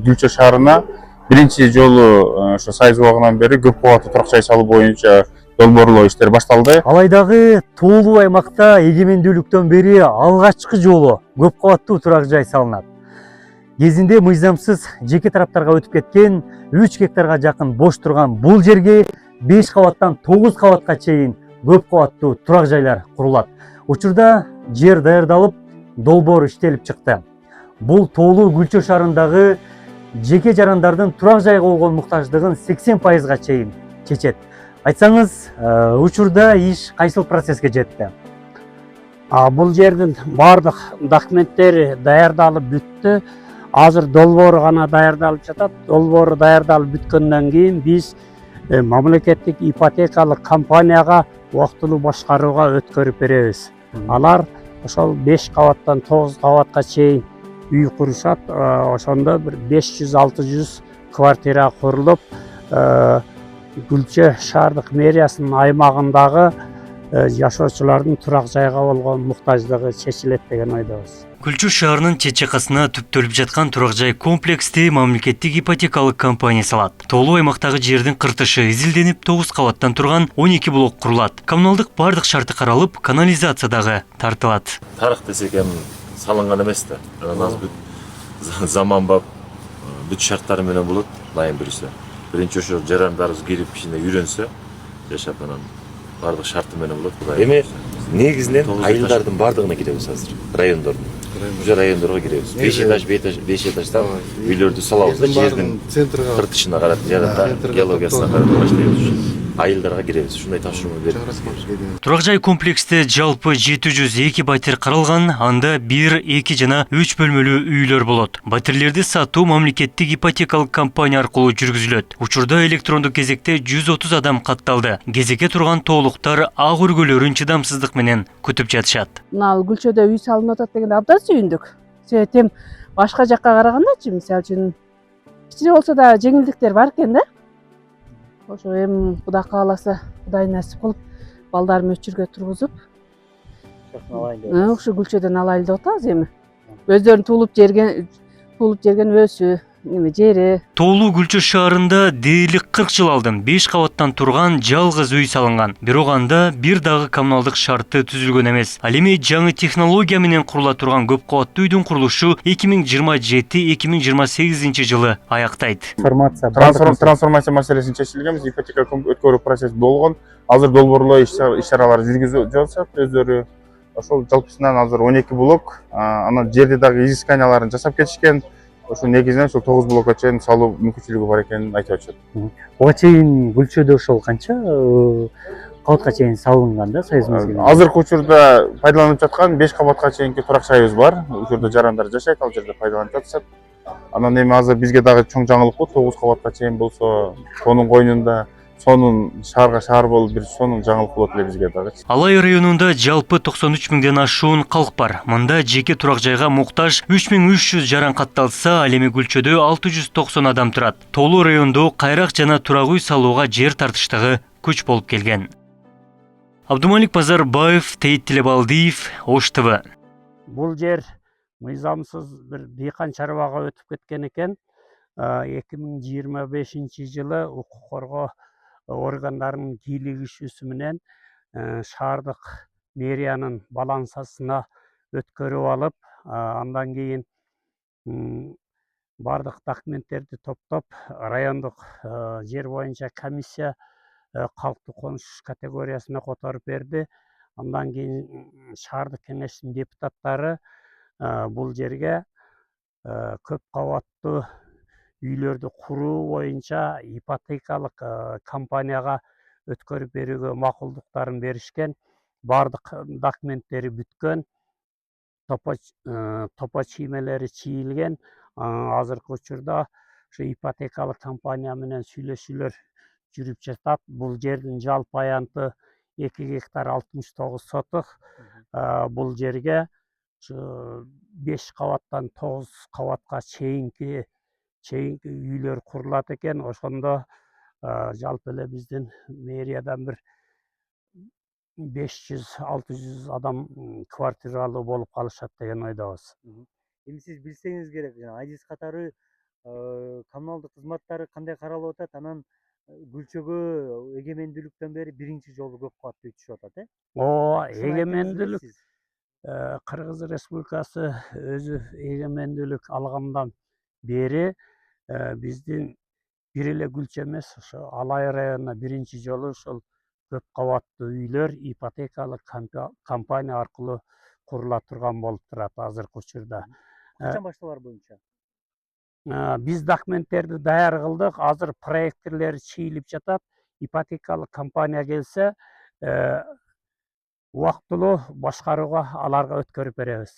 Gülçö шаарына биринчи жолу ошо Союз убагынан бери көп кабаттуу турак жай салуу боюнча долбоорлоо иштери башталды. Алайдагы тоолуу аймакта эгемендүүлүктөн бери алгачкы жолу көп кабаттуу турак жай салынат. Кезинде мыйзамсыз жеке тараптарга өтүп кеткен 3 гектарга жакын бош турган бул жерге 5 кабаттан 9 кабатка чейин көп кабаттуу турак жайлар курулат. Учурда жер даярдалып, долбоор иштелип чыкты. Бул тоолуу Гүлчө шаарындагы жеке жарандардын турак жайга болгон муктаждыгын 80%га чейин чечет. Айтсаңыз, учурда иш кайсыл процесске жетти? Бул жердин бардык документтери даярдалып бүттү. Азыр долбоору гана даярдалып жатат. Долбоору даярдалып бүткөндөн кийин биз мамлекеттик ипотекалык компанияга убактылуу башкарууга өткөрүп беребиз. Алар ошол 5 кабаттан 9 кабатка чейин үй курушат. Ошондо бир 500-600 квартира курулуп, Гүлчө шаардык мэриясынын аймагындагы жашоочулардын турак жайга болгон муктаждыгы чечилет деген ойдобуз. Гүлчө шаарынын чет-чакасына түптөлүп жаткан турак жай комплексти мамлекеттик ипотекалык компания салат. Тоолуу аймактагы жердин кыртышы изилденип 9 кабаттан турган 12 блок курулат. Коммуналдык бардык шарты каралып, канализация дагы тартылат. Тарых десек эми салынган эмес да. Анан бүт заманбап бүт шарттары менен болот, дайым берсе. Биринчи ошо жарандарыбыз кирип ичинде үйрөнсө, жашап анан бардык шарты менен болот. Эми негизинен айылдардын бардыгына киребиз азыр, райондордун. Уже райондорго киребиз. 5 этаж, 5 этаждан үйлөрдү салабыз. Жердин кыртышына карап, жаранда геологиясына карап баштайбыз. Айылдарга киребиз. Ушундай тапшырма беребиз. Турак жай комплексте жалпы 702 батир каралган, анда 1, 2 жана 3 бөлмөлүү үйлөр болот. Батирлерди сатуу мамлекеттик ипотекалык компания аркылуу жүргүзүлөт. Учурда электрондук кезекте 130 адам катталды. Кезекке турган тоолуктар ак үргөлөрүн чыдамсыздык менен күтүп жатышат. Мына Гүлчөдө үй салынып атат дегенде абдан сүйүндүк. Себептен башка жакка карагандачы, мисалы үчүн кичине болсо да жеңилдиктер бар экен да. Ошо эми Кудай кааласа, Кудай насип кылып, балдарымды өчүргө тургузуп, ушу Гүлчөдөн алайлы деп атабыз эми. Өздөрүнүн туулуп жерген өсү, жери. Тоолуу Гүлчө шаарында дээрлик 40 жыл алдын 5 кабаттан турган жалгыз үй салынган. Бирок анда бир дагы коммуналдык шарты түзүлгөн эмес. Ал эми жаңы технология менен курула турган көп кабаттуу үйдүн курулушу 2027-2028 жылы аяктайт. Трансформация маселесин чечилген, ипотека өткөрүү процесс болгон. Азыр долбоорлоо иш-чаралар жүргүзүп жатышат өздөрү. Ошол жалпысынан азыр 12 блок, анан жерде дагы изысканияларын жасап кетишкен. Ошо негизинен ошол 9 блокко чейин салуу мүмкүнчүлүгү бар экенин айтып атышат. Буга чейин Гүлчөдө ошол канча кабатка чейин салынган да Союз мезгилинде? Азыркы учурда пайдаланып жаткан 5 кабатка чейинки турак жайыбыз бар. Учурда жарандар жашайт, ал жерде пайдаланып жатышат. Анан эми азыр бизге дагы чоң жаңылык болуп, 9 кабатка чейин болсо, сонун койнунда сонун шаарга шаар болуп бир сонун жаңылык болот эле бизге дагы. Алай районунда жалпы 93 миңден ашуун калк бар. Мында жеке турак жайга муктаж 3300 жаран катталса, ал эми Гүлчөдө 690 адам турат. Тоолуу райондо кайрак жана турак үй салууга жер тартыштыгы күч болуп келген. Абдумалик Базарбаев, Тейит Телебалдиев, Ош ТВ. Бул жер мыйзамсыз бир дыйкан чарбага өтүп кеткен экен. 2025 жылы укук коргоо органдарынын кийлигишүүсү менен шаардык мэриянын балансасына өткөрүп алып, андан кийин бардык документтерди топтоп, райондук жер боюнча комиссия калктуу конуш категориясына которуп берди. Андан кийин шаардык кеңештин депутаттары бул жерге көп кабаттуу үйлөрдү куруу боюнча ипотекалык компанияга өткөрүп берүүгө макулдуктарын беришкен. Бардык документтери бүткөн, топо чиймелери чийилген. Азыркы учурда ушу ипотекалык компания менен сүйлөшүүлөр жүрүп жатат. Бул жердин жалпы аянты 2 гектар 69 соток. Бул жерге 5 кабаттан 9 кабатка чейинки үйлөр курулат экен. Ошондо жалпы эле биздин мэриядан бир 500-600 адам квартиралуу болуп калышат деген ойдобуз. Эми сиз билсеңиз керек, айдиз катары коммуналдык кызматтары кандай каралып атат? Анан Гүлчөгө эгемендүүлүктөн бери биринчи жолу көп кабаттуу үй түшүп атат, О, Ушуну айтып эгемендүүлүк бересиз? Кыргыз Республикасы өзү эгемендүүлүк алгандан бери биздин бир эле Гүлчө эмес, ошо Алай районуна биринчи жолу ушул көп кабаттуу үйлөр ипотекалык компания аркылуу курула турган болуп турат азыркы учурда. Качан башталар боюнча? Биз документтерди даяр кылдык, азыр проекттери чийилип жатат. Ипотекалык компания келсе, убактылуу башкарууга аларга өткөрүп беребиз.